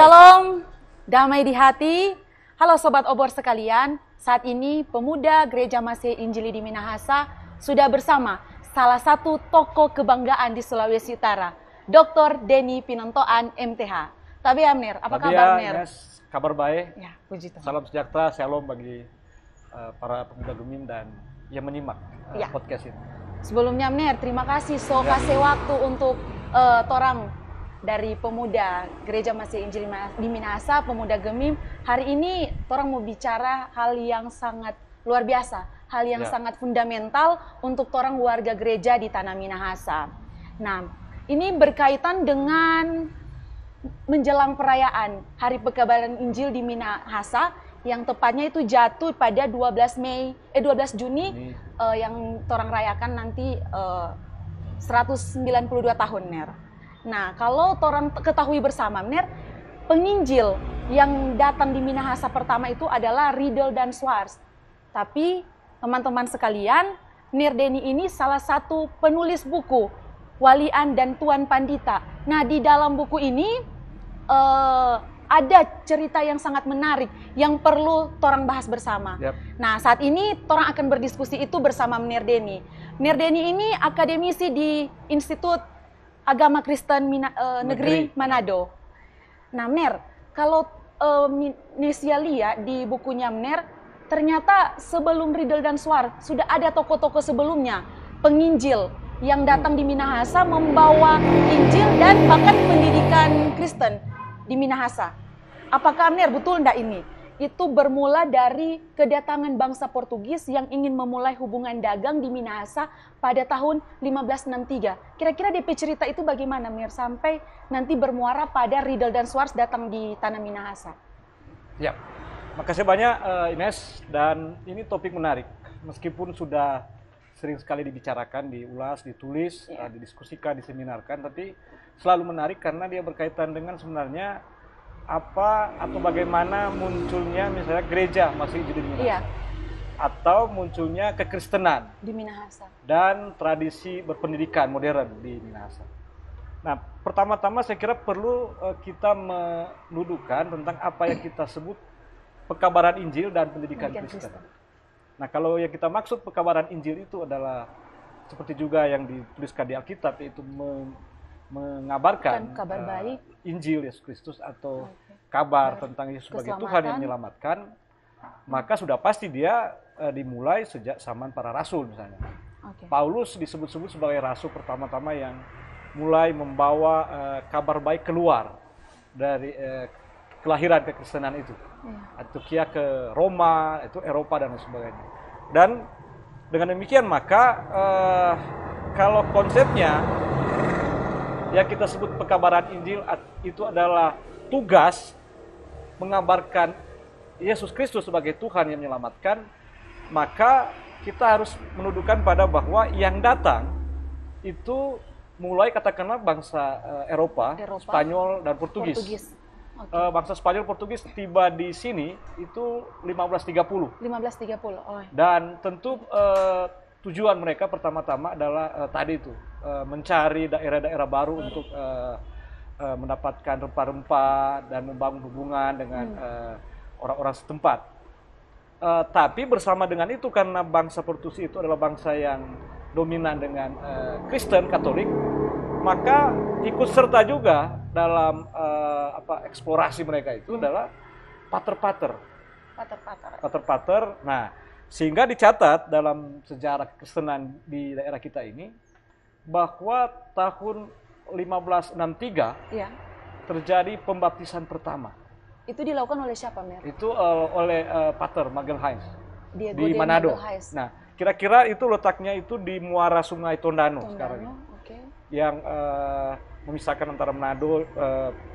Shalom, damai di hati. Halo Sobat Obor sekalian, saat ini pemuda Gereja Masih Injili di Minahasa sudah bersama salah satu tokoh kebanggaan di Sulawesi Utara, Dr. Denny Pinontoan, MTH. Tabi Amner, apa kabar Amner? Yes, kabar baik. Ya, puji Tuhan. Salam sejahtera, shalom bagi para pemuda Gemim dan yang menyimak podcast ini. Sebelumnya Amner, terima kasih kasih waktu untuk torang dari pemuda Gereja Masih Injili di Minahasa, pemuda Gemim. Hari ini orang mau bicara hal yang sangat luar biasa, hal yang sangat fundamental untuk orang warga gereja di Tanah Minahasa. Nah, ini berkaitan dengan menjelang perayaan Hari Pekabaran Injil di Minahasa yang tepatnya itu jatuh pada 12 Juni yang orang rayakan nanti 192 tahun, Ner. Nah, kalau orang ketahui bersama, Ner, penginjil yang datang di Minahasa pertama itu adalah Riedel dan Swartz. Tapi, teman-teman sekalian, Ner Denny ini salah satu penulis buku, Walian dan Tuan Pandita. Nah, di dalam buku ini ada cerita yang sangat menarik yang perlu orang bahas bersama. Nah, saat ini orang akan berdiskusi itu bersama Ner Denny. Ner Denny ini akademisi di Institut Agama Kristen Negeri Manado. Nah, Ner, kalau Nesia lihat di bukunya Ner, ternyata sebelum Riedel dan Swartz sudah ada tokoh-tokoh sebelumnya, penginjil yang datang di Minahasa membawa Injil dan bahkan pendidikan Kristen di Minahasa. Apakah Ner betul enggak ini? Itu bermula dari kedatangan bangsa Portugis yang ingin memulai hubungan dagang di Minahasa pada tahun 1563. Kira-kira DP cerita itu bagaimana, Mir? Sampai nanti bermuara pada Riedel dan Swartz datang di Tanah Minahasa. Ya, makasih banyak Ines, dan ini topik menarik. Meskipun sudah sering sekali dibicarakan, diulas, ditulis, didiskusikan, diseminarkan, tapi selalu menarik karena dia berkaitan dengan sebenarnya apa atau bagaimana munculnya misalnya gereja Masih Injili di Minahasa, atau munculnya kekristenan di Minahasa dan tradisi berpendidikan modern di Minahasa. Nah, pertama-tama saya kira perlu kita mendudukan tentang apa yang kita sebut pekabaran Injil dan pendidikan Kristen. Nah, kalau yang kita maksud pekabaran Injil itu adalah seperti juga yang dituliskan di Alkitab, yaitu mengabarkan kabar baik Injil Yesus Kristus atau kabar tentang Yesus sebagai Tuhan yang menyelamatkan, maka sudah pasti dia dimulai sejak zaman para rasul misalnya. Paulus disebut-sebut sebagai rasul pertama-tama yang mulai membawa kabar baik keluar dari kelahiran kekristenan itu. Antioquia ke Roma, itu Eropa dan sebagainya. Dan dengan demikian maka kalau konsepnya yang kita sebut pekabaran Injil itu adalah tugas mengabarkan Yesus Kristus sebagai Tuhan yang menyelamatkan, maka kita harus mendudukan pada bahwa yang datang itu mulai katakanlah bangsa Eropa, Spanyol dan Portugis. Bangsa Spanyol Portugis tiba di sini itu 1530. Dan tentu tujuan mereka pertama-tama adalah tadi itu mencari daerah-daerah baru untuk mendapatkan rempah-rempah dan membangun hubungan dengan orang-orang setempat. Tapi bersama dengan itu, karena bangsa Portugis itu adalah bangsa yang dominan dengan Kristen Katolik, maka ikut serta juga dalam eksplorasi mereka itu adalah pater-pater. Nah, sehingga dicatat dalam sejarah kekristenan di daerah kita ini bahwa tahun 1563 terjadi pembaptisan pertama. Itu dilakukan oleh siapa, Mer? Itu oleh Pater Magalhaes di Manado. Nah, kira-kira itu letaknya itu di muara Sungai Tondano sekarang. Yang memisahkan antara Manado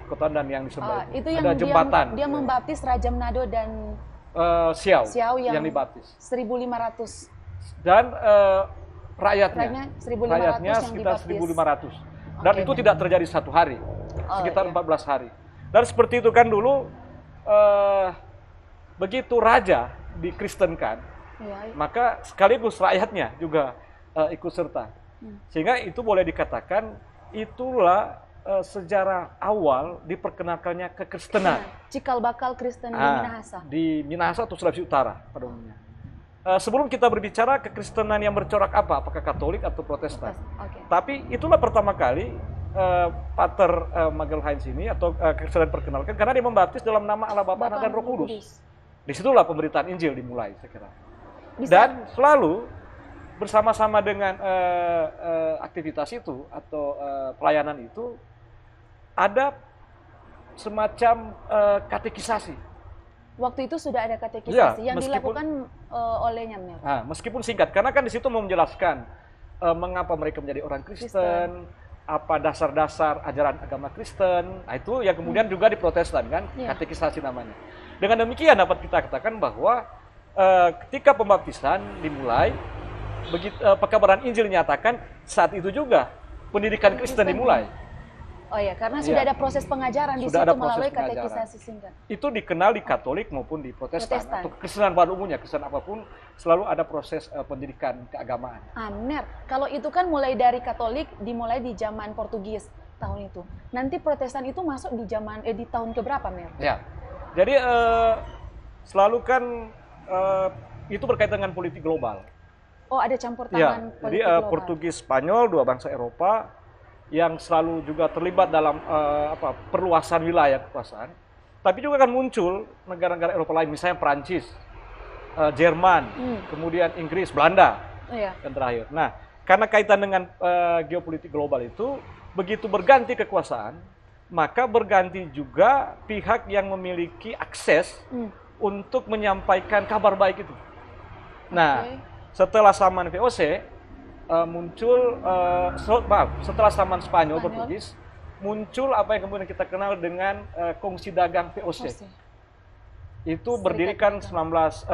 kota dan yang di sebelah itu yang ada jembatan. Dia membaptis Raja Manado dan Siau yang dibaptis 1500. Dan rakyatnya sekitar 1500. Dan itu tidak terjadi satu hari, sekitar 14 hari. Dan seperti itu kan dulu, begitu raja dikristenkan, maka sekaligus rakyatnya juga ikut serta. Sehingga itu boleh dikatakan itulah sejarah awal diperkenalkannya kekristenan. Cikal bakal Kristen di Minahasa. Di Minahasa atau Sulawesi Utara pada umumnya. Sebelum kita berbicara kekristenan yang bercorak apa, apakah Katolik atau Protestan. Tapi itulah pertama kali Pater Magelhaens ini atau kekristenan perkenalkan karena dia membaptis dalam nama Allah Bapa, Anak dan Roh Kudus. Disitulah pemberitaan Injil dimulai, saya kira. Dan selalu bersama-sama dengan aktivitas itu atau pelayanan itu ada semacam katekisasi. Waktu itu sudah ada katekisasi yang dilakukan olehnya. Meskipun singkat, karena kan di situ mau menjelaskan mengapa mereka menjadi orang Kristen, apa dasar-dasar ajaran agama Kristen. Nah, itu yang kemudian juga di Protestan kan, katekisasi namanya. Dengan demikian dapat kita katakan bahwa ketika pembaptisan dimulai, begitu pekabaran Injil nyatakan saat itu juga pendidikan Kristen dimulai. Oh ya, karena sudah ada proses pengajaran di situ melalui katekisasi singkat. Itu dikenal di Katolik maupun di Protestan. Atau Kristen pada umumnya, Kristen apapun selalu ada proses pendidikan keagamaan. Aner, kalau itu kan mulai dari Katolik dimulai di zaman Portugis tahun itu. Nanti Protestan itu masuk di zaman di tahun keberapa, Mer? Ya. Jadi selalu kan itu berkaitan dengan politik global. Oh, ada campur tangan politik global. Jadi Portugis, Spanyol, dua bangsa Eropa yang selalu juga terlibat dalam perluasan wilayah kekuasaan. Tapi juga kan muncul negara-negara Eropa lain, misalnya Prancis, Jerman, kemudian Inggris, Belanda, yang terakhir. Nah, karena kaitan dengan geopolitik global itu, begitu berganti kekuasaan, maka berganti juga pihak yang memiliki akses untuk menyampaikan kabar baik itu. Nah, setelah zaman VOC, muncul setelah zaman Spanyol, Portugis, muncul apa yang kemudian kita kenal dengan kongsi dagang VOC. Itu berdirikan 1602.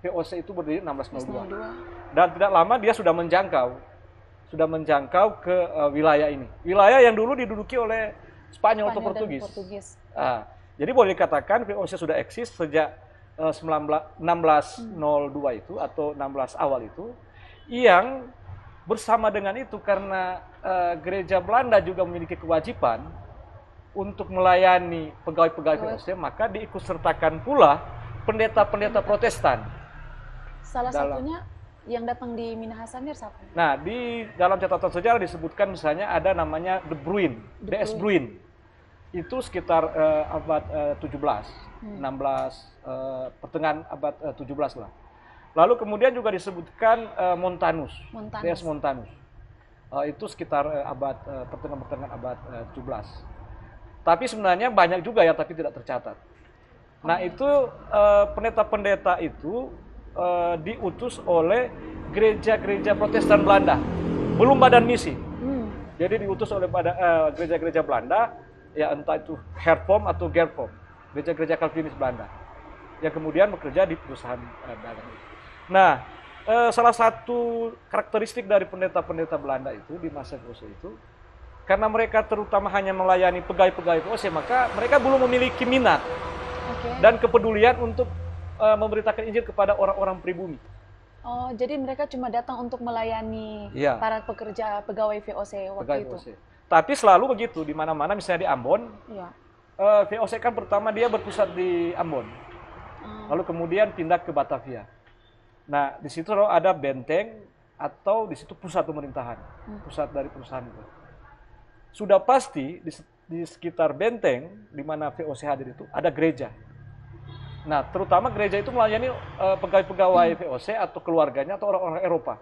VOC itu berdiri 1602. Dan tidak lama dia sudah menjangkau ke wilayah ini. Wilayah yang dulu diduduki oleh Spanyol atau Portugis. Jadi boleh dikatakan VOC sudah eksis sejak 1602 itu atau 16 awal itu. Yang bersama dengan itu karena gereja Belanda juga memiliki kewajiban untuk melayani pegawai-pegawai VOC, maka diikutsertakan pula pendeta-pendeta Protestan. Salah satunya yang datang di Minahasa siapa? Nah, di dalam catatan sejarah disebutkan misalnya ada namanya De Bruyn, DS Bruyn. Itu sekitar abad 17, 16, pertengahan abad 17 lah. Lalu kemudian juga disebutkan Montanus. DS Montanus. Itu sekitar pertengahan abad 17. Tapi sebenarnya banyak juga ya, tapi tidak tercatat. Nah, itu pendeta-pendeta itu diutus oleh gereja-gereja Protestan Belanda. Belum badan misi. Jadi diutus oleh gereja-gereja Belanda, ya entah itu Hervorm atau Gervorm, gereja-gereja Calvinis Belanda, yang kemudian bekerja di perusahaan dagang. Nah, salah satu karakteristik dari pendeta-pendeta Belanda itu di masa VOC itu, karena mereka terutama hanya melayani pegawai-pegawai VOC, maka mereka belum memiliki minat dan kepedulian untuk memberitakan Injil kepada orang-orang pribumi. Oh, jadi mereka cuma datang untuk melayani para pekerja pegawai VOC waktu itu. Tapi selalu begitu, di mana-mana, misalnya di Ambon, VOC kan pertama dia berpusat di Ambon, lalu kemudian pindah ke Batavia. Nah, di situ ada benteng atau di situ pusat pemerintahan, pusat dari perusahaan itu. Sudah pasti di sekitar benteng di mana VOC hadir itu ada gereja. Nah, terutama gereja itu melayani pegawai-pegawai VOC atau keluarganya atau orang-orang Eropa.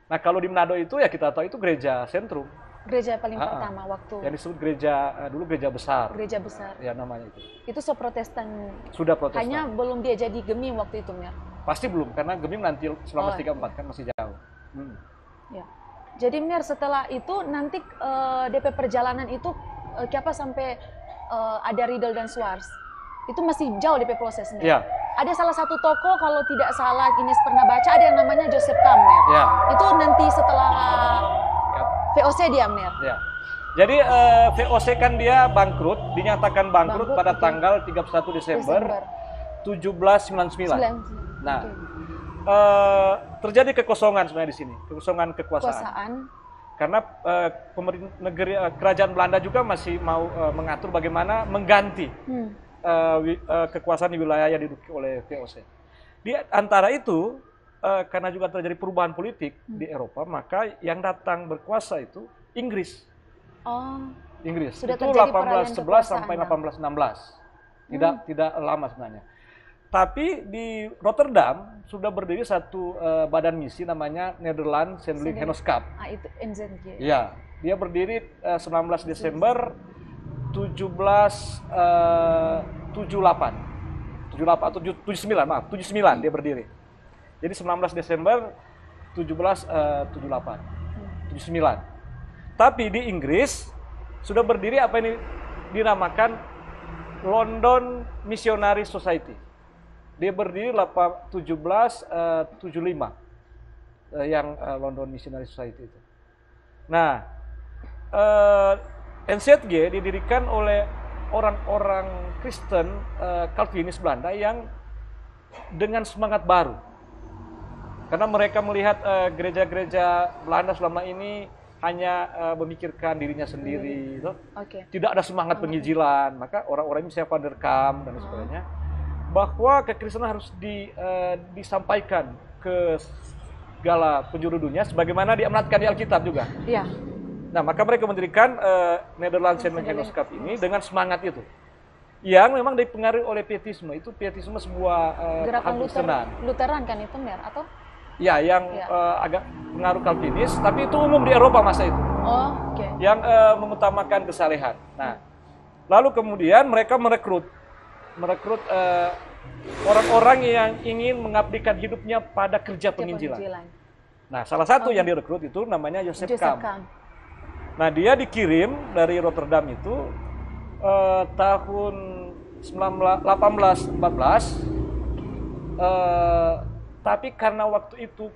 Nah, kalau di Manado itu ya kita tahu itu gereja sentrum. Gereja paling pertama waktu. Yang disebut gereja dulu gereja besar. Gereja besar. Ya namanya itu. Itu Protestan. Sudah Protestan. Hanya belum dia jadi Gemim waktu itu, Mir. Pasti belum, karena Gemim nanti 1934 kan masih jauh. Ya. Jadi Mir, setelah itu nanti DP perjalanan itu siapa sampai ada Riedel dan Swartz. Itu masih jauh DP prosesnya. Ya. Ada salah satu toko kalau tidak salah Ines pernah baca ada yang namanya Joseph Kamner. Ya. Itu nanti setelah VOC dia, Mir. Ya. Jadi VOC kan dia bangkrut, dinyatakan bangkrut pada tanggal 31 Desember 1799. Nah, terjadi kekosongan sebenarnya di sini, kekosongan kekuasaan. karena kerajaan Belanda juga masih mau mengatur bagaimana mengganti kekuasaan di wilayah yang diduduki oleh VOC. Di antara itu, karena juga terjadi perubahan politik di Eropa, maka yang datang berkuasa itu Inggris. Oh. Inggris. Sudah itu terjadi 1811 sampai 1816. Tidak lama sebenarnya. Tapi di Rotterdam sudah berdiri satu badan misi namanya Netherlands Sendling Genootschap. Itu NZG. Ya, dia berdiri 19 Desember 79 dia berdiri. Jadi 19 Desember 79. Tapi di Inggris sudah berdiri apa ini dinamakan London Missionary Society. Dia berdiri 1775 yang London Missionary Society itu. Nah, NZG didirikan oleh orang-orang Kristen Calvinis Belanda yang dengan semangat baru. Karena mereka melihat gereja-gereja Belanda selama ini hanya memikirkan dirinya sendiri, tidak ada semangat penginjilan. Maka orang-orang misalnya Van der Kam dan sebagainya, bahwa kekristenan harus disampaikan ke segala penjuru dunia, sebagaimana diamanatkan di Alkitab juga. Iya. Nah, maka mereka mendirikan Netherlands Sendling Genootschap ini dengan semangat itu, yang memang dipengaruhi oleh Pietisme. Itu Pietisme sebuah gerakan Lutheran kan itu, Mer? Atau? Ya, yang agak pengaruh Calvinis, tapi itu umum di Eropa masa itu. Oh, oke. Yang mengutamakan kesalehan. Nah, lalu kemudian mereka merekrut orang-orang yang ingin mengabdikan hidupnya pada kerja penginjilan. Nah, salah satu yang direkrut itu namanya Joseph Kam. Nah, dia dikirim dari Rotterdam itu tahun 1814. Tapi karena waktu itu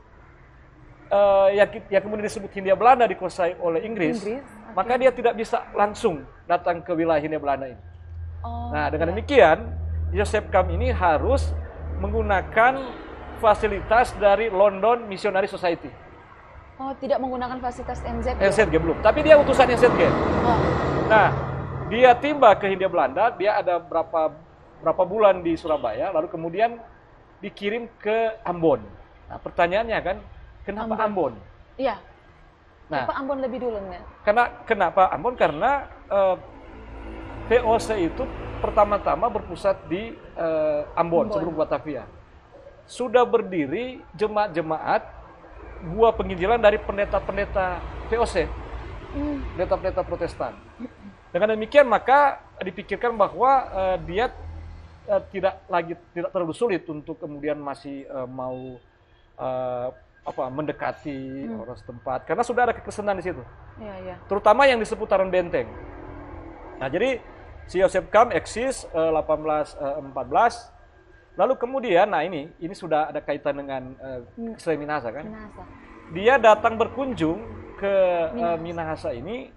yang kemudian disebut Hindia Belanda dikuasai oleh Inggris, maka dia tidak bisa langsung datang ke wilayah Hindia Belanda ini. Nah, dengan demikian, Joseph Kam ini harus menggunakan fasilitas dari London Missionary Society. Oh, tidak menggunakan fasilitas NZG? NZG belum, tapi dia utusan NZG. Nah, dia tiba ke Hindia Belanda, dia ada berapa bulan di Surabaya, lalu kemudian dikirim ke Ambon. Nah, pertanyaannya kan, kenapa Ambon? Iya. Nah, kenapa Ambon lebih dulu, Nen? Kenapa Ambon? Karena VOC itu pertama-tama berpusat di Ambon sebelum Batavia. Sudah berdiri jemaat-jemaat buah penginjilan dari pendeta-pendeta VOC, pendeta-pendeta Protestan. Dengan demikian maka dipikirkan bahwa dia tidak terlalu sulit untuk kemudian masih mau mendekati orang setempat, karena sudah ada kekristenan di situ. Terutama yang di seputaran benteng. Nah, jadi si Joseph Kam eksis 1814. Lalu kemudian, nah ini sudah ada kaitan dengan Kristen Minahasa kan? Dia datang berkunjung ke Minahasa ini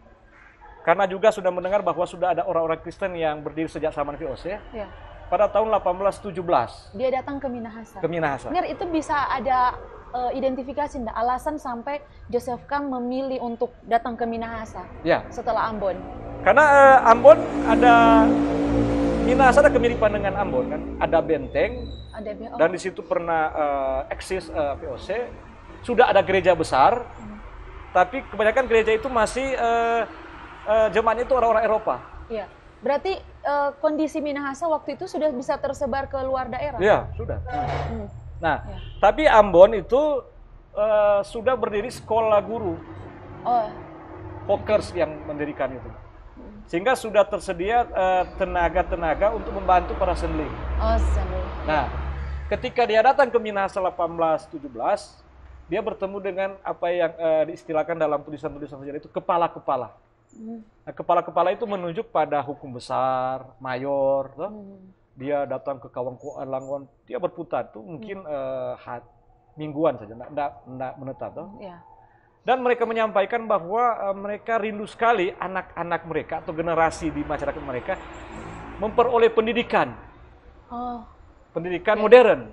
karena juga sudah mendengar bahwa sudah ada orang-orang Kristen yang berdiri sejak zaman VOC. Pada tahun 1817. Dia datang ke Minahasa. Mir, itu bisa ada identifikasi enggak alasan sampai Joseph Kam memilih untuk datang ke Minahasa setelah Ambon? Karena Ambon Minahasa ada kemiripan dengan Ambon kan, ada benteng, dan di situ pernah eksis VOC, sudah ada gereja besar, tapi kebanyakan gereja itu masih jemaatnya itu orang-orang Eropa. Iya, berarti kondisi Minahasa waktu itu sudah bisa tersebar ke luar daerah? Iya, sudah. Nah, tapi Ambon itu sudah berdiri sekolah guru, Hawkers yang mendirikan itu. Sehingga sudah tersedia tenaga-tenaga untuk membantu para sendling. Nah, ketika dia datang ke Minahasa 1817, dia bertemu dengan apa yang diistilahkan dalam tulisan-tulisan sejarah itu kepala-kepala. Nah, kepala-kepala itu menunjuk pada hukum besar, mayor. Dia datang ke Kawangkoan, Langon, dia berputar tuh mungkin mingguan saja, tidak menetap. Dan mereka menyampaikan bahwa mereka rindu sekali anak-anak mereka atau generasi di masyarakat mereka memperoleh pendidikan. Pendidikan modern.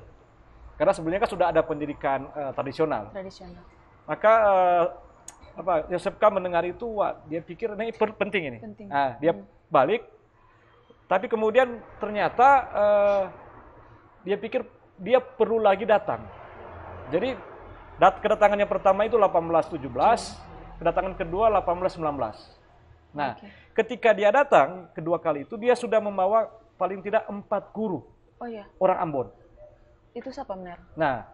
Karena sebelumnya kan sudah ada pendidikan tradisional. Maka Joseph Kam mendengar itu, wah, dia pikir ini penting ini. Penting. Nah, dia balik, tapi kemudian ternyata dia pikir dia perlu lagi datang. Jadi kedatangan yang pertama itu 1817, kedatangan kedua 1819. Nah, ketika dia datang kedua kali itu, dia sudah membawa paling tidak 4 guru orang Ambon. Itu siapa, Mer? Nah,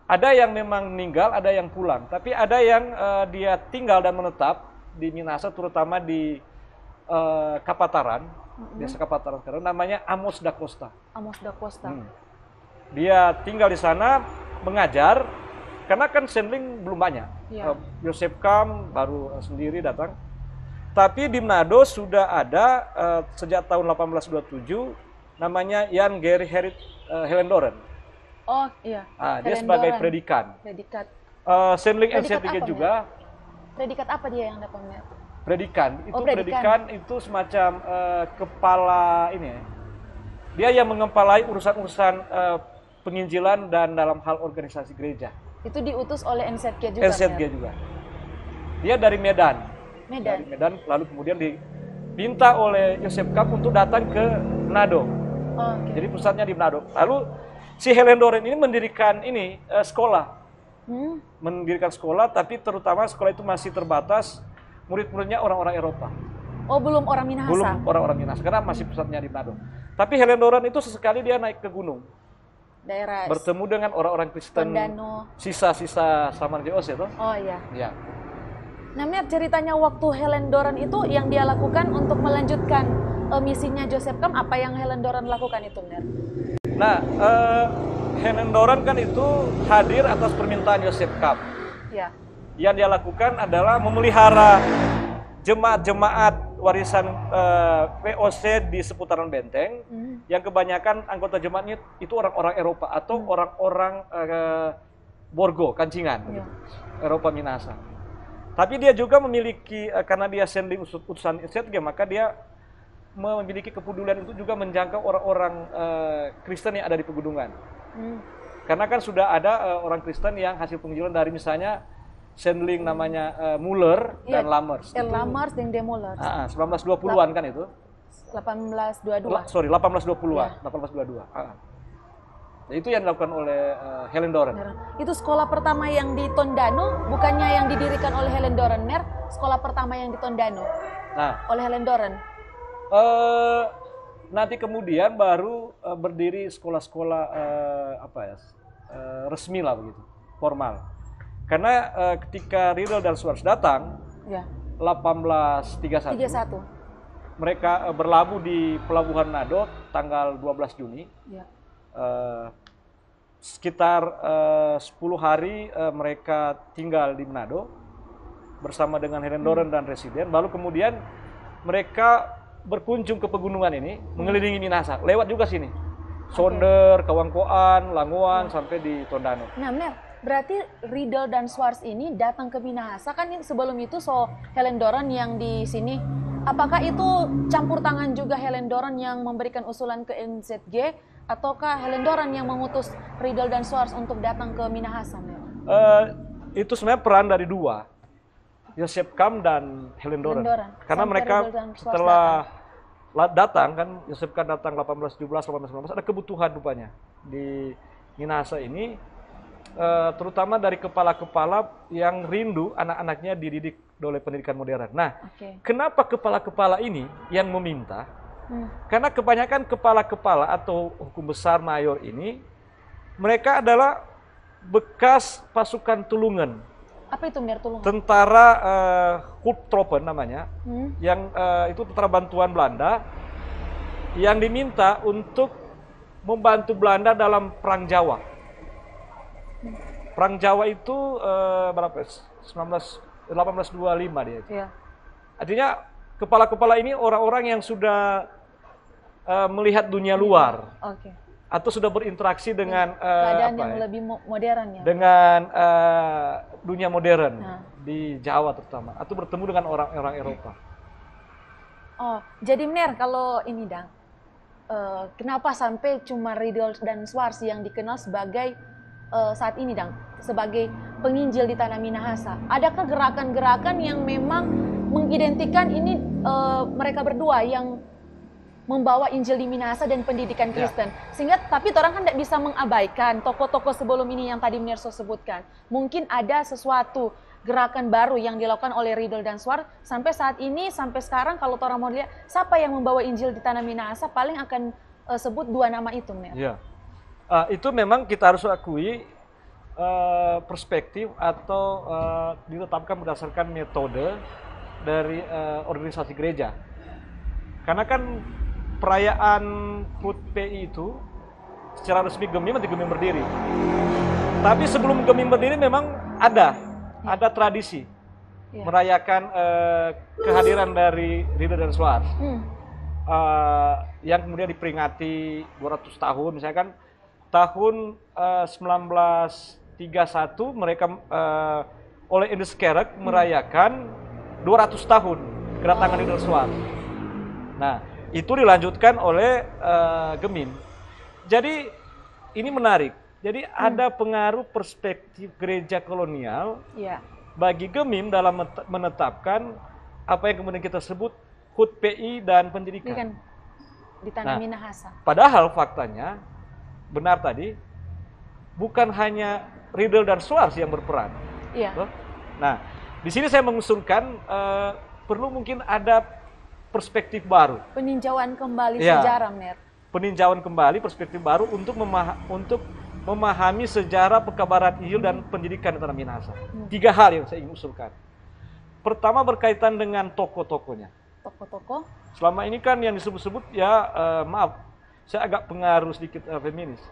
ada yang memang meninggal, ada yang pulang. Tapi ada yang dia tinggal dan menetap di Minahasa, terutama di Kapataran, desa Kapataran sekarang, namanya Amos da Costa. Amos da Costa. Dia tinggal di sana, mengajar, karena kan Sendling belum banyak. Joseph Kam baru sendiri datang. Tapi di Manado sudah ada sejak tahun 1827, namanya Jan Gary Hellendoorn. Oh iya. Dia sebagai predikat. Sendling NC3 juga. Predikat apa dia yang dapat? Predikan. Predikan itu semacam kepala ini ya. Dia yang mengepalai urusan-urusan penginjilan dan dalam hal organisasi gereja. Itu diutus oleh NZG juga. NZG juga. Dia dari Medan. Dari Medan, lalu kemudian diminta oleh Joseph Kam untuk datang ke Manado. Jadi pusatnya di Manado. Lalu si Hellendoorn ini mendirikan sekolah. Mendirikan sekolah, tapi terutama sekolah itu masih terbatas, murid-muridnya orang-orang Eropa. Oh, belum orang Minahasa? Belum orang-orang Minahasa, karena masih pusatnya di Manado. Tapi Hellendoorn itu sesekali dia naik ke gunung. Daerah bertemu dengan orang-orang Kristen, sisa-sisa Samarjeos itu. Oh iya. Ya. Nah, Mer, ceritanya waktu Hellendoorn itu yang dia lakukan untuk melanjutkan misinya Joseph Kam, apa yang Hellendoorn lakukan itu, Mer? Nah, Hellendoorn kan itu hadir atas permintaan Joseph Kam. Ya. Yang dia lakukan adalah memelihara jemaat-jemaat warisan VOC di seputaran Benteng, yang kebanyakan anggota jemaatnya itu orang-orang Eropa atau orang-orang Borgo, Kancingan, Eropa Minahasa. Tapi dia juga memiliki, karena dia sending utusan NZG, maka dia memiliki kepedulian itu juga menjangkau orang-orang Kristen yang ada di pegunungan. Karena kan sudah ada orang Kristen yang hasil penginjilan dari misalnya Sendling namanya Muller dan Lammers. Lammers dan De Muller. 1920-an kan itu? 1822. Sorry, 1820-an. 1822. Itu yang dilakukan oleh Hellendoorn. Itu sekolah pertama yang di Tondano, bukannya yang didirikan oleh Hellendoorn, Mer? Sekolah pertama yang di Tondano oleh Hellendoorn. Nanti kemudian baru berdiri sekolah-sekolah resmi lah begitu, formal. Karena ketika Riedel dan Swartz datang, 1831, mereka berlabuh di Pelabuhan Manado tanggal 12 Juni. Sekitar 10 hari mereka tinggal di Manado bersama dengan Hellendoorn dan residen. Lalu kemudian mereka berkunjung ke pegunungan ini, mengelilingi Minahasa, lewat juga sini. Sonder, Kawangkoan, Langoan, sampai di Tondano. Nah, Mer, berarti Riedel dan Swartz ini datang ke Minahasa, kan sebelum itu Hellendoorn yang di sini. Apakah itu campur tangan juga Hellendoorn yang memberikan usulan ke NZG, ataukah Hellendoorn yang mengutus Riedel dan Swartz untuk datang ke Minahasa? Itu sebenarnya peran dari dua, Joseph Kam dan Hellendoorn. Karena mereka setelah datang kan, Joseph Kam datang 1817, 1819, ada kebutuhan rupanya di Minahasa ini, terutama dari kepala-kepala yang rindu anak-anaknya dididik oleh pendidikan modern. Nah, kenapa kepala-kepala ini yang meminta? Karena kebanyakan kepala-kepala atau hukum besar mayor ini, mereka adalah bekas pasukan Tulungen. Apa itu, Mer, Tulungen? Tentara Hulptropen namanya, yang itu tentara bantuan Belanda, yang diminta untuk membantu Belanda dalam Perang Jawa. Perang Jawa itu berapa? 1825 dia. Iya. Artinya kepala-kepala ini orang-orang yang sudah melihat dunia luar, atau sudah berinteraksi dengan keadaan yang lebih modern ya. Dengan dunia modern di Jawa terutama, atau bertemu dengan orang-orang Eropa. Oh, jadi Mer, kalau ini Dang, kenapa sampai cuma Riedel dan Swartz yang dikenal sebagai saat ini, Dang, sebagai penginjil di Tanah Minahasa? Adakah gerakan-gerakan yang memang mengidentikan ini mereka berdua yang membawa Injil di Minahasa dan pendidikan Kristen? Sehingga, tapi orang kan tidak bisa mengabaikan tokoh-tokoh sebelum ini yang tadi Mirso sebutkan. Mungkin ada sesuatu gerakan baru yang dilakukan oleh Riedel dan Suar sampai saat ini, sampai sekarang kalau orang mau lihat siapa yang membawa Injil di Tanah Minahasa, paling akan sebut dua nama itu, Mir. Ya. Itu memang kita harus akui perspektif atau ditetapkan berdasarkan metode dari organisasi gereja. Karena kan perayaan HUT PI itu secara resmi Gemim nanti Gemim berdiri. Tapi sebelum Gemim berdiri memang ada tradisi merayakan kehadiran dari Riedel dan Suar. Yang kemudian diperingati 200 tahun, misalkan tahun 1931 mereka oleh Indes Kerek merayakan 200 tahun kedatangan Riedel Suar. Nah, itu dilanjutkan oleh Gemim. Jadi ini menarik. Jadi ada pengaruh perspektif gereja kolonial bagi Gemim dalam menetapkan apa yang kemudian kita sebut HUT PI dan pendidikan di Tanah Minahasa. Padahal faktanya benar tadi, bukan hanya Riedel dan Suar yang berperan. Nah, di sini saya mengusulkan perlu mungkin ada perspektif baru. Peninjauan kembali sejarah, Mer. Peninjauan kembali perspektif baru untuk memahami sejarah pekabaran Injil dan pendidikan di Tanah Minahasa. 3 hal yang saya ingin usulkan. Pertama berkaitan dengan tokoh-tokohnya. Tokoh-tokoh? Selama ini kan yang disebut-sebut maaf, saya agak pengaruh sedikit feminis.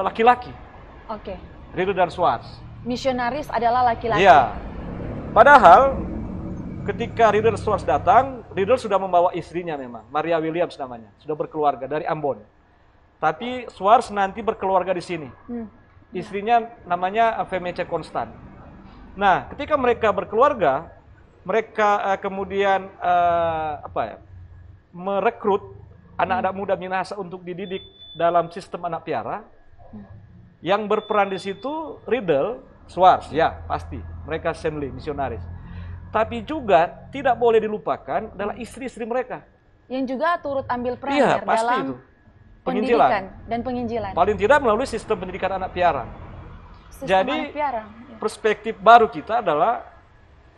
Laki-laki. Oke. Riedel dan Suar. Misionaris adalah laki-laki. Iya. Padahal ketika Riedel Suar datang, Riedel sudah membawa istrinya memang, Maria Williams namanya, sudah berkeluarga dari Ambon. Tapi Suar nanti berkeluarga di sini. Istrinya namanya Femece Konstan. Nah, ketika mereka berkeluarga, mereka kemudian merekrut anak-anak muda Minahasa untuk dididik dalam sistem anak piara. Yang berperan di situ Riedel, Suar, ya pasti mereka assembly misionaris. Tapi juga tidak boleh dilupakan adalah istri-istri mereka. Yang juga turut ambil peran pasti dalam itu. pendidikan dan penginjilan. Paling tidak melalui sistem pendidikan anak piara. Jadi anak piara. Perspektif baru kita adalah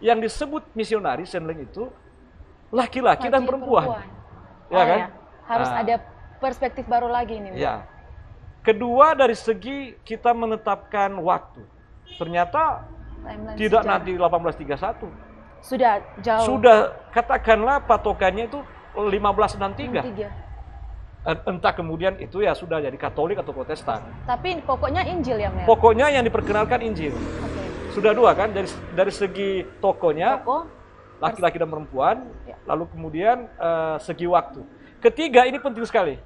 yang disebut misionaris assembly itu laki-laki dan perempuan. Ya kan? Harus ada perspektif baru lagi ini. Ya. Kedua, dari segi kita menetapkan waktu. Ternyata tidak nanti 1831. Sudah jauh. Sudah, katakanlah patokannya itu 1563. Entah kemudian itu ya sudah jadi Katolik atau Protestan. Tapi pokoknya Injil ya, Mer? Pokoknya yang diperkenalkan Injil. Sudah 2 kan, dari segi tokohnya, laki-laki dan perempuan, lalu kemudian segi waktu. Ketiga, ini penting sekali,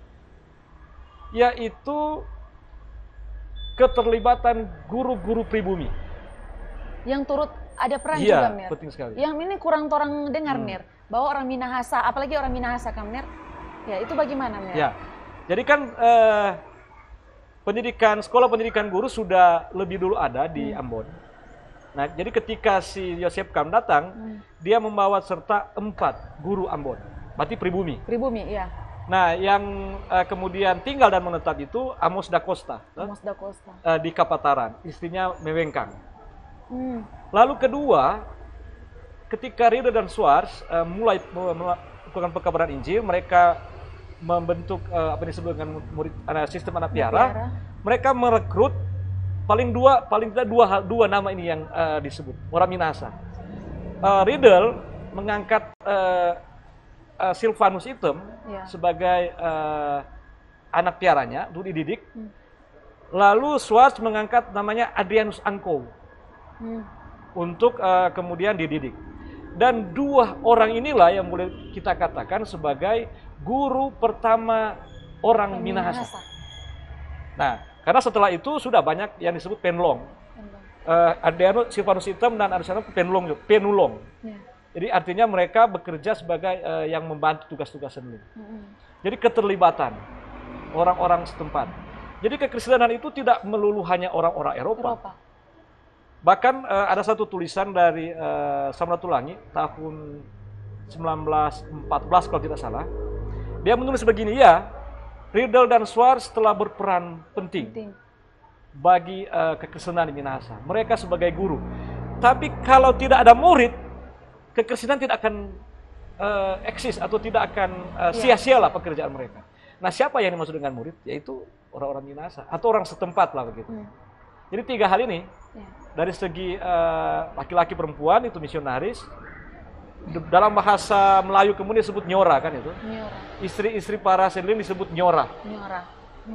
yaitu keterlibatan guru-guru pribumi. Yang turut ada peran juga, Mir. Penting sekali. Yang ini kurang orang dengar, Mir. Bahwa orang Minahasa, apalagi orang Minahasa kan, Mir. Ya, itu bagaimana, Mir? Ya, jadi kan sekolah pendidikan guru sudah lebih dulu ada di Ambon. Nah, jadi ketika si Yosef Kam datang, dia membawa serta 4 guru Ambon. Berarti pribumi. Pribumi, iya. Nah, yang kemudian tinggal dan menetap itu Amos da Costa. Amos da Costa. Di Kapataran, istrinya Mewengkang. Lalu kedua, ketika Riedel dan Suar mulai melakukan pekabaran Injil, mereka membentuk apa yang disebut dengan sistem anak piara. Mereka merekrut paling tidak dua nama ini yang disebut orang Minahasa. Riedel mengangkat Silvanus Item sebagai anak piaranya untuk dididik. Lalu Suar mengangkat namanya Adrianus Angkow untuk kemudian dididik. Dan 2 orang inilah yang boleh kita katakan sebagai guru pertama orang Minahasa. Nah, karena setelah itu sudah banyak yang disebut penlong. Adrianus Silvanus Item dan Adrianus penulong. Jadi artinya mereka bekerja sebagai yang membantu tugas-tugas seni. Jadi keterlibatan orang-orang setempat. Jadi kekristenan itu tidak melulu hanya orang-orang Eropa. Bahkan ada satu tulisan dari Samratulangi tahun 1914 kalau tidak salah. Dia menulis begini, ya, Riedel dan Schwartz telah berperan penting bagi kekristenan di Minahasa. Mereka sebagai guru. Tapi kalau tidak ada murid, kekristenan tidak akan eksis atau tidak akan sia-sialah pekerjaan mereka. Nah, siapa yang dimaksud dengan murid? Yaitu orang-orang Minahasa atau orang setempat lah begitu. Jadi 3 hal ini dari segi laki-laki perempuan itu misionaris. Dalam bahasa Melayu kemudian disebut nyora kan itu. Istri-istri para senling disebut nyora.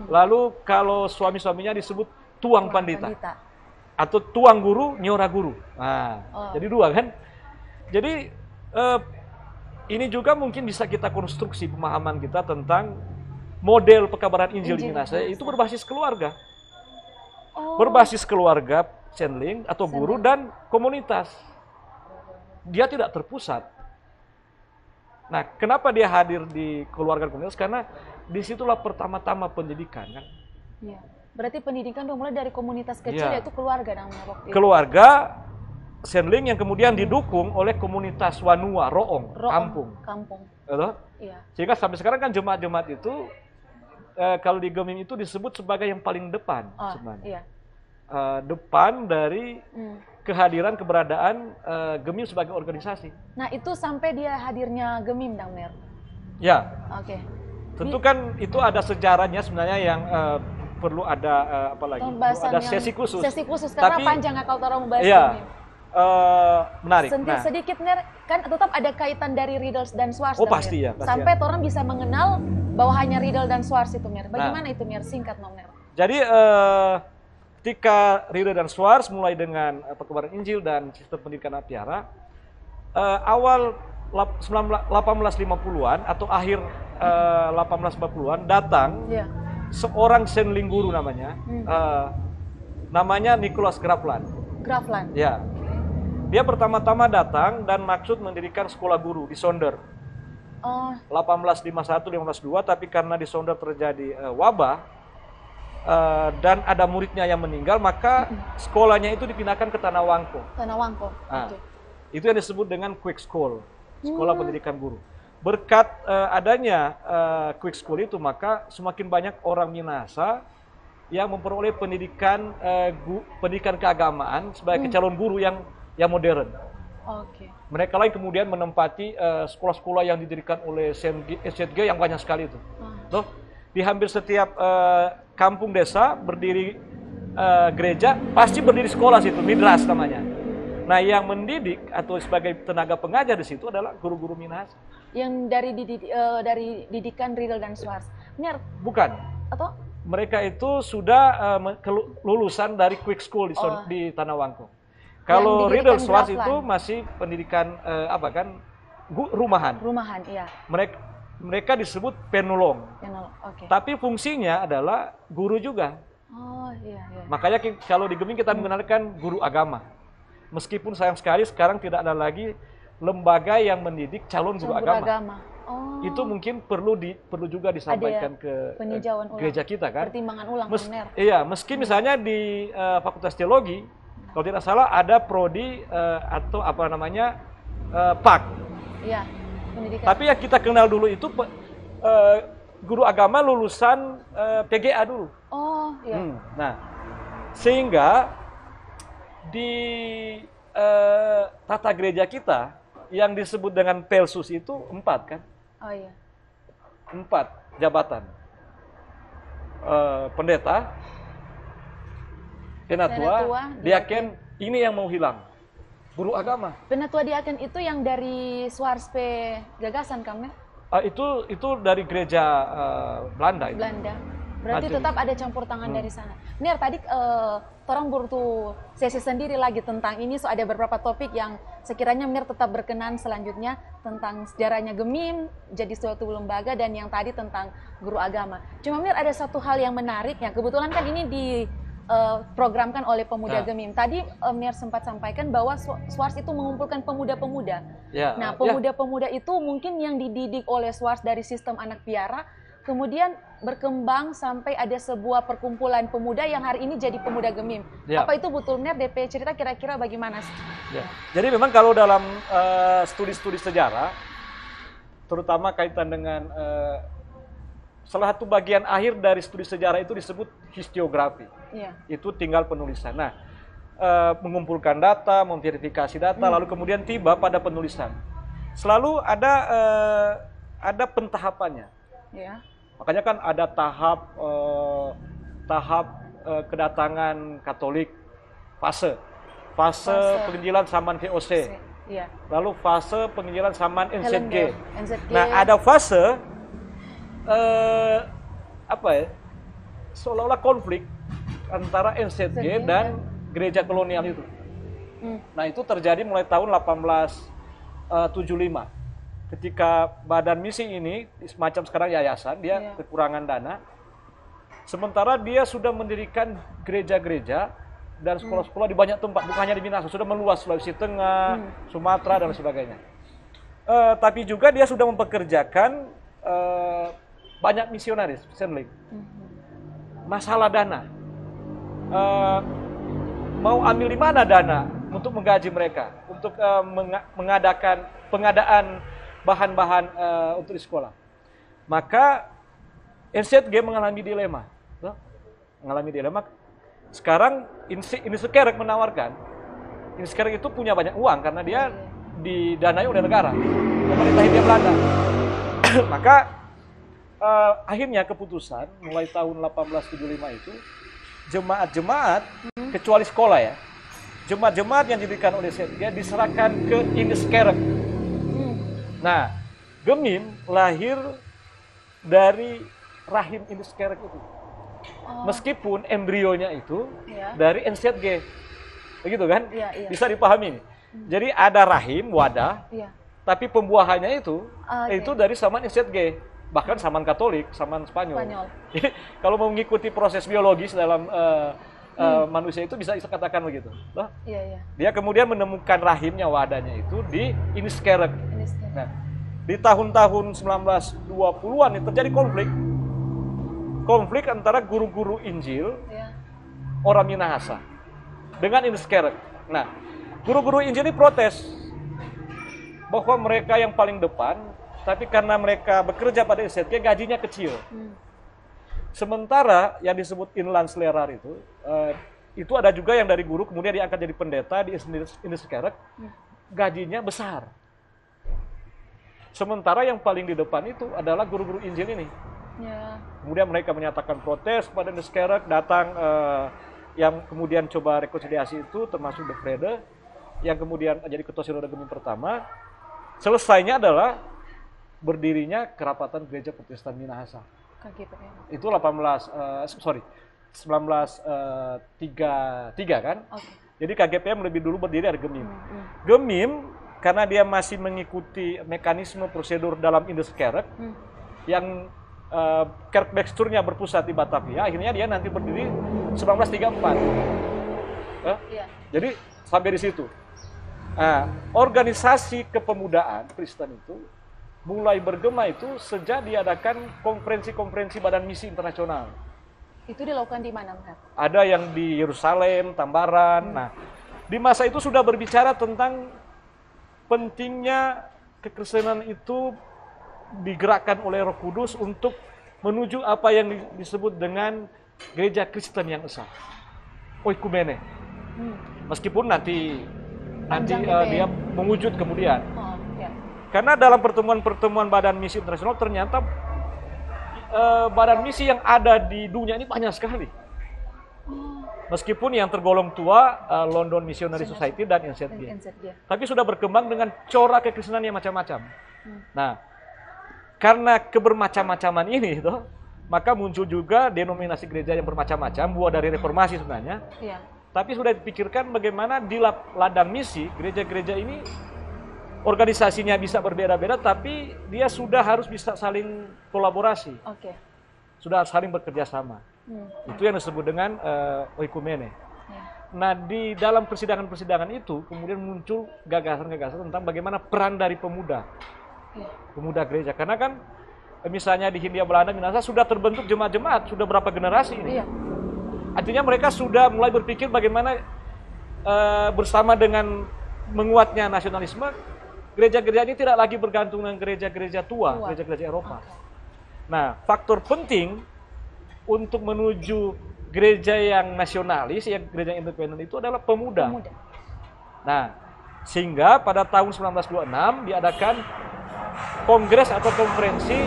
Lalu kalau suami-suaminya disebut tuang pandita. Atau tuang guru, nyora guru. Nah, jadi 2 kan. Jadi ini juga mungkin bisa kita konstruksi pemahaman kita tentang model pekabaran Injil di Minahasa itu berbasis keluarga. Berbasis keluarga senling atau guru dan komunitas. Dia tidak terpusat. Nah, kenapa dia hadir di keluarga komunitas? Karena disitulah pertama-tama pendidikan kan. Iya. Berarti pendidikan dimulai dari komunitas kecil yaitu keluarga namanya waktu itu. Keluarga senling yang kemudian didukung oleh komunitas Wanua, Roong, kampung. Iya. Sehingga sampai sekarang kan jemaat-jemaat itu kalau di Gemim itu disebut sebagai yang paling depan sebenarnya. Iya. Depan dari kehadiran keberadaan Gemim sebagai organisasi. Nah, itu sampai dia hadirnya Gemim, Damner. Ya. Tentu kan itu ada sejarahnya sebenarnya yang perlu ada ada sesi khusus. Sesi khusus karena panjang kalau orang membahas Gemim. Menarik. Sedikit Ner, kan tetap ada kaitan dari Riedel dan Schwartz. Pasti ya. Sampai orang bisa mengenal bahwa hanya Riedel dan Schwartz itu, Ner. Bagaimana itu, Ner? Singkat, Ner. Jadi ketika Riedel dan Schwartz mulai dengan pekabaran Injil dan sistem pendidikan Atiara, awal 1850-an atau akhir 1840-an datang seorang senling guru namanya, namanya Nicholas Grafland. Ya. Dia pertama-tama datang dan maksud mendirikan sekolah guru di Sonder. 1851-1852, tapi karena di Sonder terjadi wabah dan ada muridnya yang meninggal, maka sekolahnya itu dipindahkan ke Tanah Wangko. Itu yang disebut dengan Quick School, sekolah pendidikan guru. Berkat adanya Quick School itu, maka semakin banyak orang Minahasa yang memperoleh pendidikan keagamaan sebagai calon guru yang modern. Mereka lain kemudian menempati sekolah-sekolah yang didirikan oleh SZG yang banyak sekali itu. Di hampir setiap kampung desa berdiri gereja, pasti berdiri sekolah situ, midras namanya. Nah, yang mendidik atau sebagai tenaga pengajar di situ adalah guru-guru Minahasa. Yang dari didikan Riedel dan Schwartz. Bukan. Atau mereka itu sudah lulusan dari Quick School di Tanah Wangko. Kalau Riedel Schwartz itu masih pendidikan rumahan. Iya. Mereka disebut penolong. Tapi fungsinya adalah guru juga. Iya. Makanya kalau di Gemim kita mengenalkan guru agama. Meskipun sayang sekali sekarang tidak ada lagi lembaga yang mendidik calon guru agama. Itu mungkin perlu juga disampaikan ke gereja kita kan. Pertimbangan ulang. Meski misalnya di Fakultas Teologi, kalau tidak salah ada prodi atau PAK. Iya. Pendidikan. Tapi yang kita kenal dulu itu guru agama lulusan PGA dulu. Nah, sehingga di tata gereja kita yang disebut dengan Pelsus itu 4 kan? 4 jabatan. Pendeta, penatua, diaken, ini yang mau hilang. Guru agama. Penatua diaken itu yang dari Schwartz gagasan kamu? Itu dari gereja Belanda. Berarti tetap ada campur tangan dari sana. Ner, tadi orang butuh sesi sendiri lagi tentang ini. So ada beberapa topik yang sekiranya Mir tetap berkenan selanjutnya tentang sejarahnya Gemim jadi suatu lembaga dan yang tadi tentang guru agama. Cuma Mir ada satu hal yang menarik ya. Kebetulan kan ini diprogramkan oleh pemuda Gemim. Tadi Mir sempat sampaikan bahwa Schwartz itu mengumpulkan pemuda-pemuda. Nah, pemuda-pemuda itu mungkin yang dididik oleh Schwartz dari sistem anak piara kemudian berkembang sampai ada sebuah perkumpulan pemuda yang hari ini jadi Pemuda Gemim. Ya. Apa itu betulnya DP cerita kira-kira bagaimana? Ya. Jadi memang kalau dalam studi-studi sejarah, terutama kaitan dengan salah satu bagian akhir dari studi sejarah itu disebut historiografi. Ya. Itu tinggal penulisan. Nah, mengumpulkan data, memverifikasi data, lalu kemudian tiba pada penulisan. Selalu ada pentahapannya. Ya. Makanya kan ada tahap kedatangan Katolik, fase penginjilan zaman VOC, ya. Lalu fase penginjilan zaman NZG. Nah, ada fase seolah-olah konflik antara NZG dan gereja kolonial itu. Nah, itu terjadi mulai tahun 1875. Ketika badan misi ini, semacam sekarang yayasan, dia kekurangan dana. Sementara dia sudah mendirikan gereja-gereja dan sekolah-sekolah di banyak tempat, bukan hanya di Minahasa, sudah meluas Sulawesi Tengah, Sumatera, dan sebagainya. Tapi juga dia sudah mempekerjakan banyak misionaris, sendling. Masalah dana. Mau ambil di mana dana untuk menggaji mereka, untuk mengadakan pengadaan bahan-bahan untuk di sekolah. Maka NZG mengalami dilema. Sekarang Inisekerek menawarkan, Inisekerek itu punya banyak uang karena dia didanai oleh negara, pemerintah Hindia Belanda. Maka akhirnya keputusan mulai tahun 1875 itu jemaat-jemaat kecuali sekolah ya, jemaat-jemaat yang diberikan oleh NZG diserahkan ke Inisekerek. Nah, Gemim lahir dari rahim Inisekerek itu. Meskipun embrionya itu dari NZG. Begitu kan? Bisa dipahami nih. Jadi ada rahim, wadah, tapi pembuahannya itu dari zaman NZG. Bahkan zaman Katolik, zaman Spanyol. Jadi kalau mau mengikuti proses biologis dalam manusia itu bisa katakan begitu. Dia kemudian menemukan rahimnya, wadahnya itu di Inisekerek. Nah, di tahun-tahun 1920-an itu terjadi konflik antara guru-guru Injil orang Minahasa dengan Inisekerek. Nah, guru-guru Injil ini protes bahwa mereka yang paling depan, tapi karena mereka bekerja pada NZG gajinya kecil. Sementara yang disebut Inlandslerar itu ada juga yang dari guru kemudian diangkat jadi pendeta di Inisekerek, gajinya besar. Sementara yang paling di depan itu adalah guru-guru Injil ini. Kemudian mereka menyatakan protes pada Inisekerek, datang yang kemudian coba rekonsiliasi itu termasuk De Vrede yang kemudian jadi ketua Sinode Gemim pertama. Selesainya adalah berdirinya Kerapatan Gereja Protestan Minahasa. Itu 1933 kan? Jadi KGPM lebih dulu berdiri dari Gemim. Gemim karena dia masih mengikuti mekanisme prosedur dalam Inisekerek yang Kerkbeksturnya berpusat di Batavia, akhirnya dia nanti berdiri 1934. Jadi sampai di situ. Organisasi kepemudaan Kristen itu mulai bergema itu sejak diadakan konferensi-konferensi Badan Misi Internasional. Itu dilakukan di mana, Mbak? Ada yang di Yerusalem, Tambaran. Nah, di masa itu sudah berbicara tentang pentingnya kekristenan itu digerakkan oleh Roh Kudus untuk menuju apa yang disebut dengan gereja Kristen yang esa, oikumene. Meskipun nanti dia mewujud kemudian. Karena dalam pertemuan-pertemuan Badan Misi Internasional ternyata badan misi yang ada di dunia ini banyak sekali. Meskipun yang tergolong tua London Missionary Society dan NZG. Tapi sudah berkembang dengan corak kekristenan yang macam-macam. Nah, karena kebermacam-macaman ini maka muncul juga denominasi gereja yang bermacam-macam, buah dari reformasi sebenarnya. Tapi sudah dipikirkan bagaimana di ladang misi gereja-gereja ini organisasinya bisa berbeda-beda, tapi dia sudah harus bisa saling kolaborasi. Sudah saling bekerja sama. Itu yang disebut dengan oikumene. Nah, di dalam persidangan-persidangan itu kemudian muncul gagasan-gagasan tentang bagaimana peran dari pemuda gereja. Karena kan misalnya di Hindia Belanda, Minahasa sudah terbentuk jemaat-jemaat, sudah berapa generasi ini. Iya. Artinya mereka sudah mulai berpikir bagaimana bersama dengan menguatnya nasionalisme, gereja-gereja ini tidak lagi bergantung dengan gereja-gereja tua, gereja-gereja Eropa. Nah, faktor penting untuk menuju gereja yang nasionalis, yang gereja independen itu adalah pemuda. Nah, sehingga pada tahun 1926 diadakan kongres atau konferensi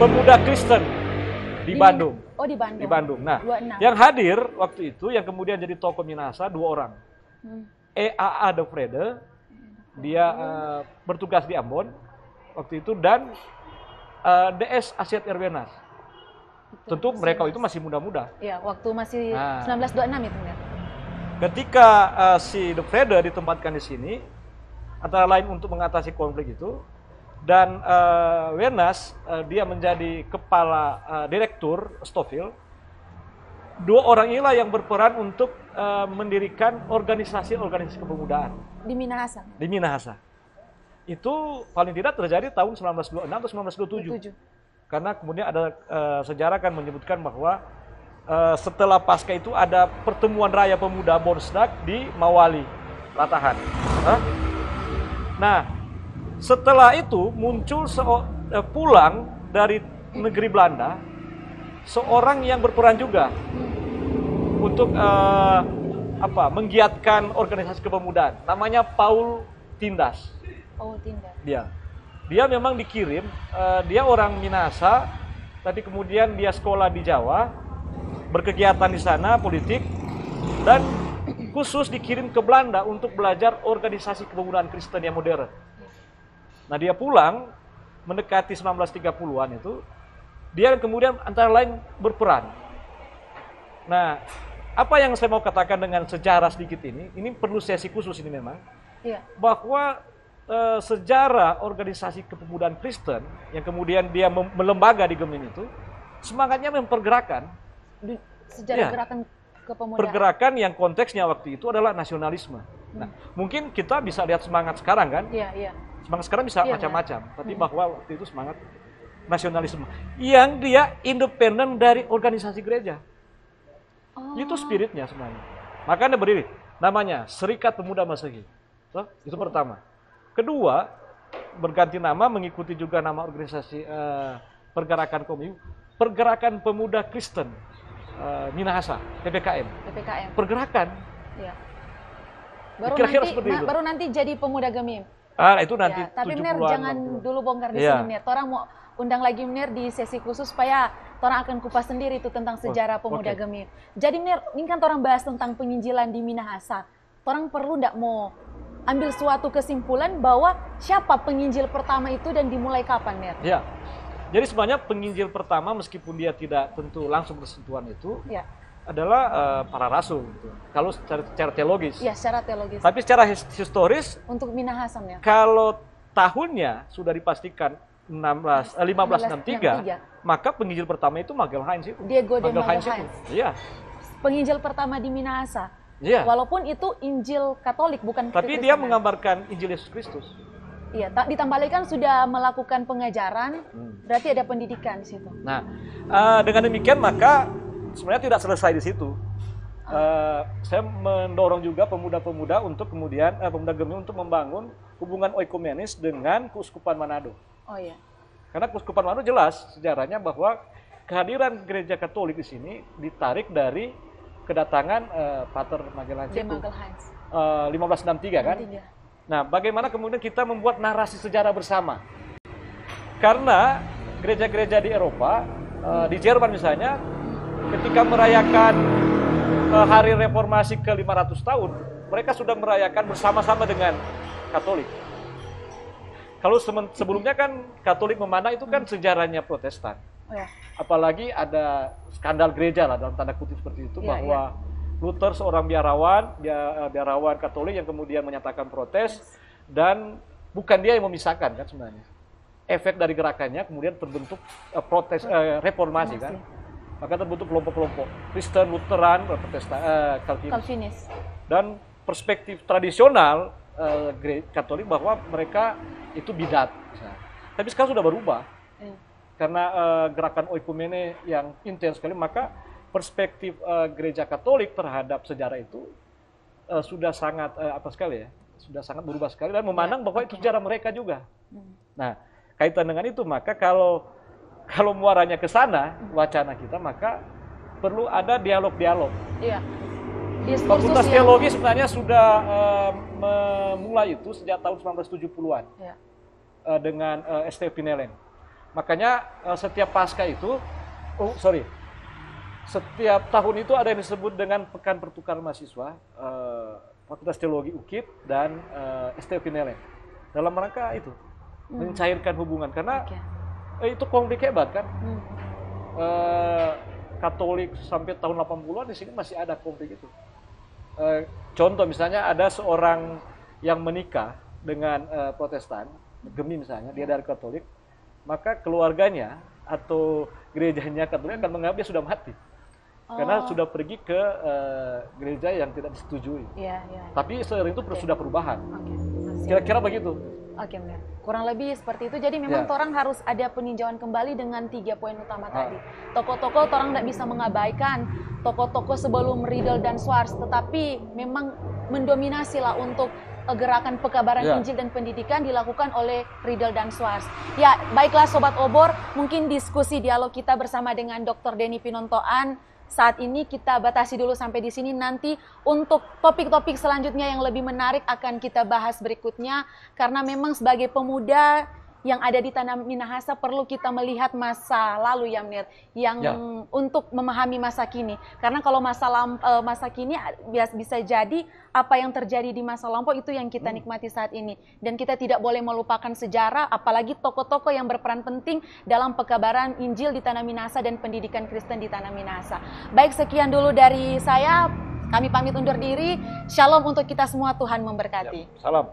pemuda Kristen di Bandung. Oh, di Bandung. Di Bandung. Nah, 26. yang hadir waktu itu yang kemudian jadi tokoh Minahasa 2 orang. E.A.A. de Vrede, dia bertugas di Ambon waktu itu, dan D.S. Asyad Erwenas. Tentu mereka itu masih muda-muda. Iya, waktu masih 1926 itu ya. Ketika si de Vrede ditempatkan di sini, antara lain untuk mengatasi konflik itu, dan Wenas dia menjadi kepala direktur Stofil. 2 orang inilah yang berperan untuk mendirikan organisasi-organisasi kepemudaan Di Minahasa. di Minahasa. Itu paling tidak terjadi tahun 1926 atau 1927. Karena kemudian ada sejarah kan menyebutkan bahwa setelah pasca itu ada pertemuan raya pemuda Bondsdag di Mawali, Latahan. Nah, setelah itu muncul pulang dari negeri Belanda seorang yang berperan juga untuk menggiatkan organisasi kepemudaan. Namanya Paul Tindas. Paul Tindas. Dia memang dikirim, dia orang Minahasa, tapi kemudian dia sekolah di Jawa, berkegiatan di sana, politik, dan khusus dikirim ke Belanda untuk belajar organisasi kepemudaan Kristen yang modern. Nah, dia pulang mendekati 1930-an itu, dia kemudian antara lain berperan. Nah, apa yang saya mau katakan dengan sejarah sedikit ini perlu sesi khusus ini memang, bahwa sejarah organisasi kepemudaan Kristen yang kemudian dia melembaga di Gemim itu, semangatnya mempergerakan. Sejarah gerakan kepemudaan. Pergerakan yang konteksnya waktu itu adalah nasionalisme. Nah, mungkin kita bisa lihat semangat sekarang kan? Iya. Semangat sekarang bisa macam-macam, tapi bahwa waktu itu semangat nasionalisme yang dia independen dari organisasi gereja. Itu spiritnya sebenarnya. Makanya berdiri namanya Serikat Pemuda Masehi. Itu pertama. Kedua, berganti nama mengikuti juga nama organisasi pergerakan Komim, Pergerakan Pemuda Kristen Minahasa, PPKM. Pergerakan. Iya. Baru nanti jadi pemuda Gemim. Itu nanti. Ya, tapi Mner jangan dulu bongkar di sini, Mner. Orang mau undang lagi Mner di sesi khusus supaya orang akan kupas sendiri itu tentang sejarah pemuda Gemim. Jadi Mner, ini kan orang bahas tentang penginjilan di Minahasa. Orang perlu ndak mau ambil suatu kesimpulan bahwa siapa penginjil pertama itu dan dimulai kapan, Mner? Ya. Jadi sebenarnya penginjil pertama meskipun dia tidak tentu langsung bersentuhan itu, adalah para rasul gitu. Kalau secara teologis. Iya, secara teologis. Tapi secara historis untuk Minahasa ya. Kalau tahunnya sudah dipastikan 1563, maka penginjil pertama itu Magel Heinz itu. Diego de Magel Heinz. Iya. Penginjil pertama di Minahasa. Iya. Walaupun itu Injil Katolik bukan. Tapi dia menggambarkan Injil Yesus Kristus. Iya, ditambah lagi kan sudah melakukan pengajaran, berarti ada pendidikan di situ. Nah, dengan demikian maka sebenarnya tidak selesai di situ. Saya mendorong juga pemuda-pemuda untuk kemudian pemuda Gemim untuk membangun hubungan oikumenis dengan Keuskupan Manado. Oh iya. Karena Keuskupan Manado jelas sejarahnya bahwa kehadiran gereja Katolik di sini ditarik dari kedatangan Pater Magel Heinz itu. 1563 kan? Nah, bagaimana kemudian kita membuat narasi sejarah bersama? Karena gereja-gereja di Eropa, di Jerman misalnya, ketika merayakan hari reformasi ke-500 tahun, mereka sudah merayakan bersama-sama dengan Katolik. Kalau sebelumnya kan Katolik memandang itu kan sejarahnya Protestan. Apalagi ada skandal gereja lah dalam tanda kutip seperti itu, bahwa Luther seorang biarawan Katolik yang kemudian menyatakan protes, dan bukan dia yang memisahkan kan sebenarnya. Efek dari gerakannya kemudian terbentuk reformasi kan. Maka terbentuk kelompok-kelompok Kristen, Lutheran, Protestan, Calvinis. Dan perspektif tradisional Katolik bahwa mereka itu bidat. Tapi sekarang sudah berubah. Karena gerakan oikumene yang intens sekali, maka perspektif gereja Katolik terhadap sejarah itu sudah sangat sudah sangat berubah sekali dan memandang bahwa itu sejarah mereka juga. Nah, kaitan dengan itu, maka kalau muaranya ke sana wacana kita, maka perlu ada dialog-dialog. Iya. Fakultas Teologi sebenarnya sudah memulai itu sejak tahun 1970-an dengan ST Pinelen. Makanya setiap pasca itu, setiap tahun itu ada yang disebut dengan Pekan Pertukaran Mahasiswa, Fakultas Teologi UKIP dan ST Pinelen. Dalam rangka itu, mencairkan hubungan. Karena itu konflik hebat kan. Katolik sampai tahun 80-an di sini masih ada konflik itu. Contoh misalnya ada seorang yang menikah dengan Protestan, Gemi misalnya, dia dari Katolik, maka keluarganya atau gerejanya Katolik akan menganggap dia sudah mati. Karena sudah pergi ke gereja yang tidak disetujui. Tapi seiring itu sudah perubahan. Kira-kira begitu. Oke, benar. Kurang lebih seperti itu. Jadi memang orang harus ada peninjauan kembali dengan 3 poin utama tadi. Tokoh-tokoh orang tidak bisa mengabaikan tokoh-tokoh sebelum Riedel dan Schwartz, tetapi memang mendominasi lah untuk gerakan pekabaran Injil dan pendidikan dilakukan oleh Riedel dan Schwartz. Ya, baiklah Sobat Obor, mungkin diskusi dialog kita bersama dengan Dr. Denny Pinontoan saat ini kita batasi dulu sampai di sini. Nanti untuk topik-topik selanjutnya yang lebih menarik akan kita bahas berikutnya, karena memang sebagai pemuda yang ada di Tanah Minahasa perlu kita melihat masa lalu ya Mir, yang untuk memahami masa kini. Karena kalau masa kini bisa jadi apa yang terjadi di masa lampau itu yang kita nikmati saat ini. Dan kita tidak boleh melupakan sejarah, apalagi tokoh-tokoh yang berperan penting dalam pekabaran Injil di Tanah Minahasa dan pendidikan Kristen di Tanah Minahasa. Baik, sekian dulu dari saya. Kami pamit undur diri. Shalom untuk kita semua, Tuhan memberkati. Salam.